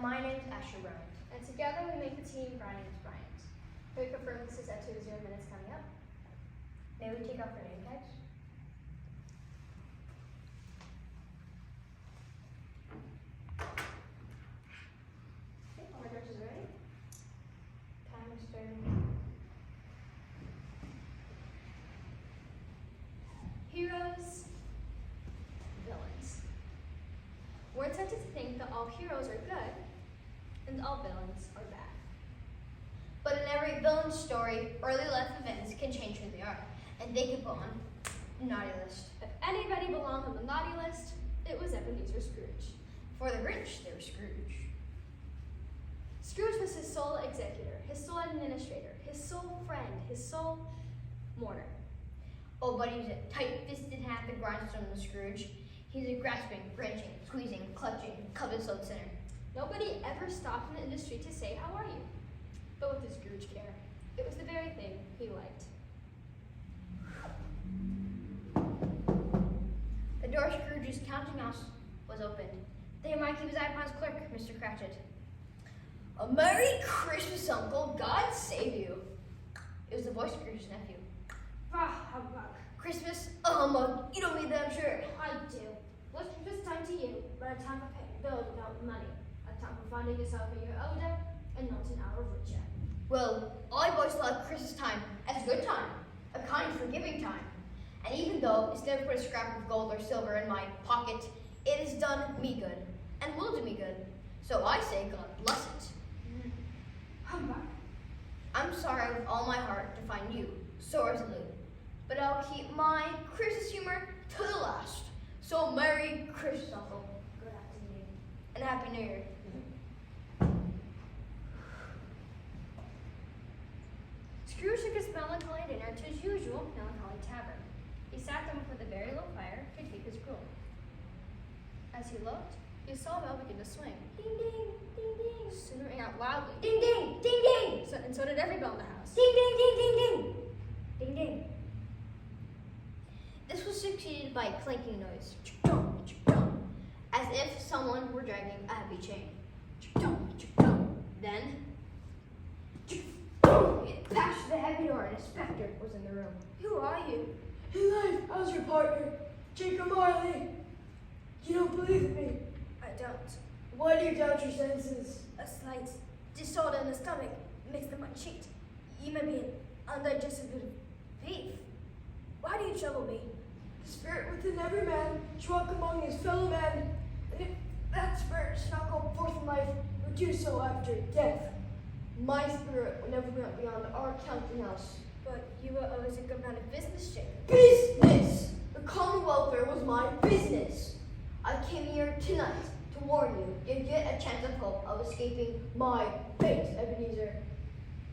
my name's Asher Bryant. And together we make the team Bryant. Can we confirm this is at 0 minutes coming up? May we take off our name tags? Okay, all my directions are ready. Time is starting. Heroes, villains. We're tempted to think that all heroes are good and all villains are bad. But in every villain story, early life events can change who they are, and they can go on naughty list. If anybody belonged on the naughty list, it was Ebenezer Scrooge. For the rich, they were Scrooge. Scrooge was his sole executor, his sole administrator, his sole friend, his sole mourner. Oh, but he's a tight-fisted half the grindstone of Scrooge. He's a grasping, wrenching, squeezing, clutching, covetous sinner. Nobody ever stopped him in the street to say, "How are you?" But what did Scrooge care? It was the very thing he liked. The door of Scrooge's counting house was opened. There might keep his eye upon his clerk, Mr. Cratchit. "A Merry Christmas, Uncle. God save you." It was the voice of Scrooge's nephew. Bah, humbug. "Christmas? A humbug. You don't mean that, I'm sure." I do. What's Christmas time to you, but a time for paying bills without money, a time for finding yourself a year older and not an hour richer. Well, I've always thought Christmas time as a good time, a kind, forgiving time. And even though it's never put a scrap of gold or silver in my pocket, it has done me good, and will do me good. So I say, God bless it. Humbug. I'm sorry with all my heart to find you so resolute, but I'll keep my Christmas humor to the last. So Merry Christmas, Uncle, Good afternoon. and Happy New Year. Scrooge took his melancholy dinner to his usual melancholy tavern. He sat down before the very low fire to take his gruel. As he looked, he saw a bell begin to swing. Ding ding, ding ding, soon rang out loudly. Ding ding, ding ding, And so did every bell in the house. ding ding ding ding ding, ding ding. This was succeeded by a clanking noise, chuk-dum, chuk-dum, as if someone were dragging a heavy chain. Chuk-dum, chuk-dum. Then, chuk-dum, it bashed the heavy door, and a specter was in the room. Who are you? Hey, life, how's your partner? Jacob Marley. You don't believe me. I don't. Why do you doubt your senses? A slight disorder in the stomach makes them unchecked. You may be an undigested bit of beef. Why do you trouble me? The spirit within every man dwelt among his fellow men, and if that spirit should not go forth in life, it would do so after death. My spirit will never go beyond our counting house. But you were always a good man of business, Jacob. Business! The common welfare was my business. I came here tonight to warn you. You get a chance of hope of escaping my fate, Ebenezer.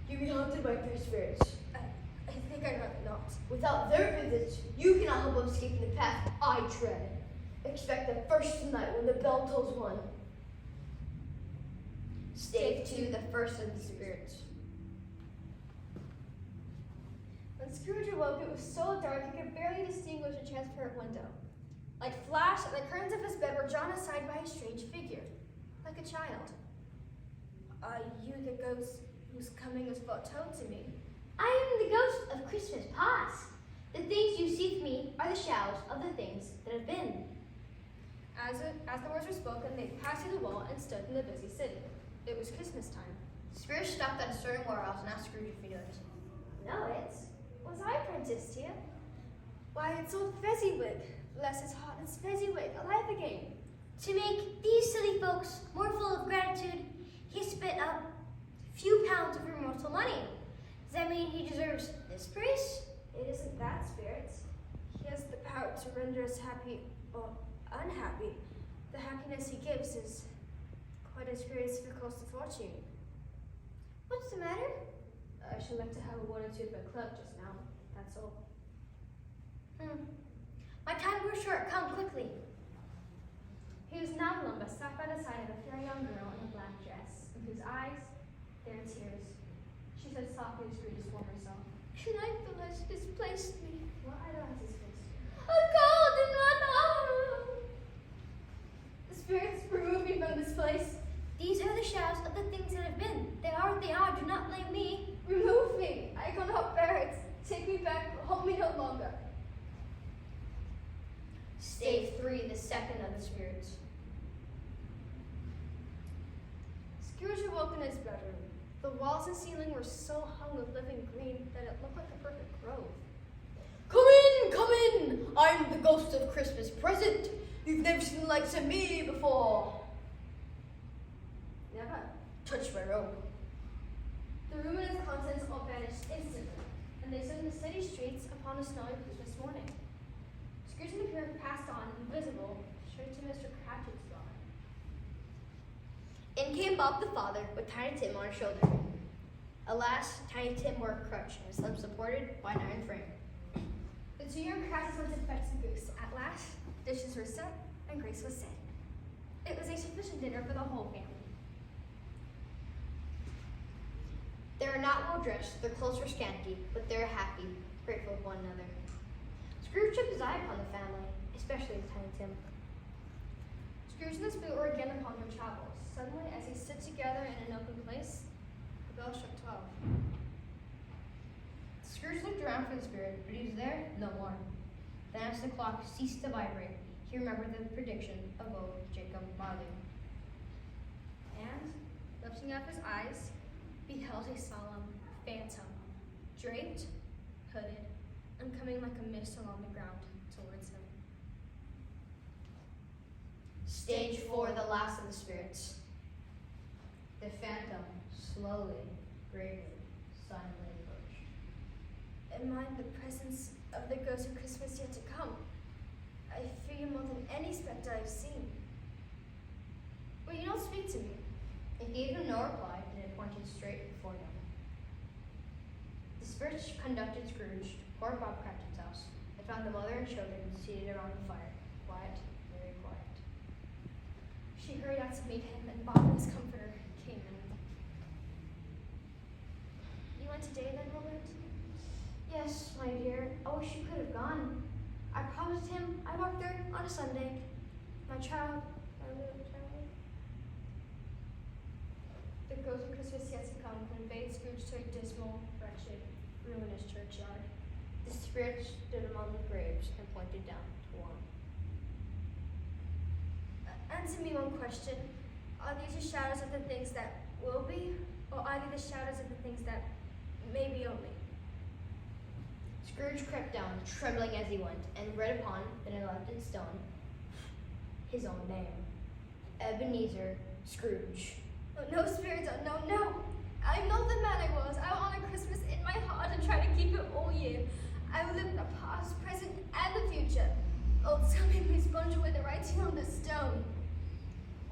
You'll be haunted by three spirits. I think I'd rather not. Without their visits, you cannot help but escaping the path I tread. Expect the first tonight when the bell tolls one. Stave 2, the first of the spirits. When Scrooge awoke, it was so dark he could barely distinguish a transparent window. Like flash, the curtains of his bed were drawn aside by a strange figure, like a child. Are you the ghost whose coming was foretold to me? I am the ghost of Christmas past. The things you see with me are the shadows of the things that have been. As the words were spoken, they passed through the wall and stood in the busy city. It was Christmas time. Spirit stopped at a certain warehouse and asked Scrooge if he knew it. No, was I apprenticed here? Why, it's old Fezziwig. Bless his heart, it's Fezziwig, alive again. To make these silly folks more full of gratitude, he spit up a few pounds of immortal money. Does that mean he deserves this praise? It isn't that, Spirit. He has the power to render us happy or unhappy. The happiness he gives is quite as great as if it costs a fortune. What's the matter? I should like to have a word or two with my clerk just now, that's all. My time grew short. Come quickly. He was now alone, but sat by the side of a fair young girl in a black dress, in whose eyes there were tears. She said softly to Scrooge to warm herself. Tonight the lights displaced me. What idolizes his face? A cold in one arm. The spirits remove me from this place. These are the Stage 3, the second of the spirits. Scrooge awoke in his bedroom. The walls and ceiling were so hung with living green that it looked like a perfect grove. Come in, come in. I'm the ghost of Christmas present. You've never seen the likes of me before. Never. Touch my robe. The room and its contents all vanished instantly, and they stood in the city streets upon a snowy Christmas morning. Scrooge and the parent passed on, invisible, straight to Mr. Cratchit's dwelling. In came Bob the father with Tiny Tim on his shoulder. Alas, Tiny Tim wore a crutch and was unsupported by an iron frame. The 2 young Cratchits went to fetch the goose. At last, dishes were set, and grace was said. It was a sufficient dinner for the whole family. They were not well dressed, their clothes were scanty, but they were happy, grateful of one another. Scrooge kept his eye upon the family, especially Tiny Tim. Scrooge and the Spook were again upon their travels. Suddenly, as they stood together in an open place, the bell struck 12. Scrooge looked around for the spirit, but he was there no more. Then as the clock ceased to vibrate, he remembered the prediction of old Jacob Marley. And, lifting up his eyes, beheld a solemn phantom, draped, hooded, and coming like a mist along the ground towards him. Stage 4, the last of the spirits. The phantom slowly, gravely, silently approached. In mind the presence of the ghost of Christmas yet to come, I fear you more than any spectre I've seen. But you don't speak to me. It gave him no reply, and it pointed straight before him. The spirits conducted Scrooge to poor Bob Cratchit's house. They found the mother and children seated around the fire, quiet, very quiet. She hurried out to meet him, and Bob and his comforter came in. You went today then, Robert? Yes, my dear, I wish you could have gone. I promised him I'd walk there on a Sunday. My child, my little child. The ghost of Christmas yet to come conveyed Scrooge to a dismal, wretched, ruinous churchyard. The spirit stood among the graves and pointed down to one. Answer me one question. Are these the shadows of the things that will be, or are they the shadows of the things that may be only? Scrooge crept down, trembling as he went, and read upon an elected stone his own name, Ebenezer Scrooge. Oh, no, spirits, oh, no, no. I know the man I was. I will honor Christmas in my heart and try to keep it all year. I will live in the past, present, and the future. Oh, tell me, please, sponge away the writing on the stone.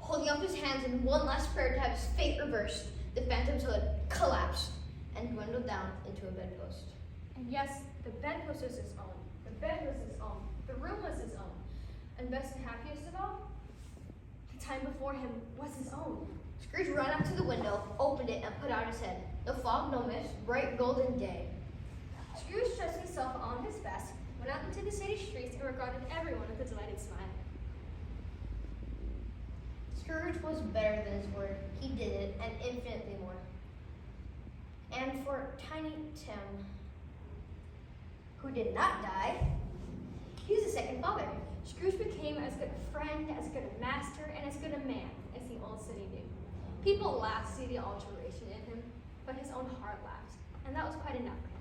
Holding up his hands in one last prayer to have his fate reversed, the phantom's hood collapsed and dwindled down into a bedpost. And yes, the bedpost was his own. The bed was his own. The room was his own. And best and happiest of all, the time before him was his own. Scrooge ran up to the window, opened it, and put out his head. No fog, no mist, bright golden day. Scrooge dressed himself on his best, went out into the city streets, and regarded everyone with a delighted smile. Scrooge was better than his word. He did it, and infinitely more. And for Tiny Tim, who did not die, he was a second father. Scrooge became as good a friend, as good a master, and as good a man as the old city knew. People laughed to see the alteration in him, but his own heart laughed, and that was quite enough for him.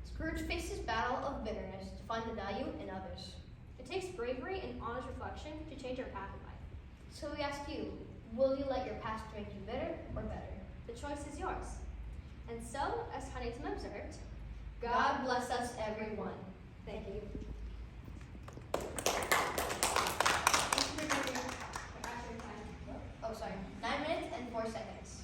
Scrooge faced his battle of bitterness to find the value in others. It takes bravery and honest reflection to change our path in life. So we ask you, will you let your past make you bitter or better? The choice is yours. And so, as Tiny Tim observed, God bless us, everyone. Thank you. Oh, sorry. 9 minutes and 4 seconds.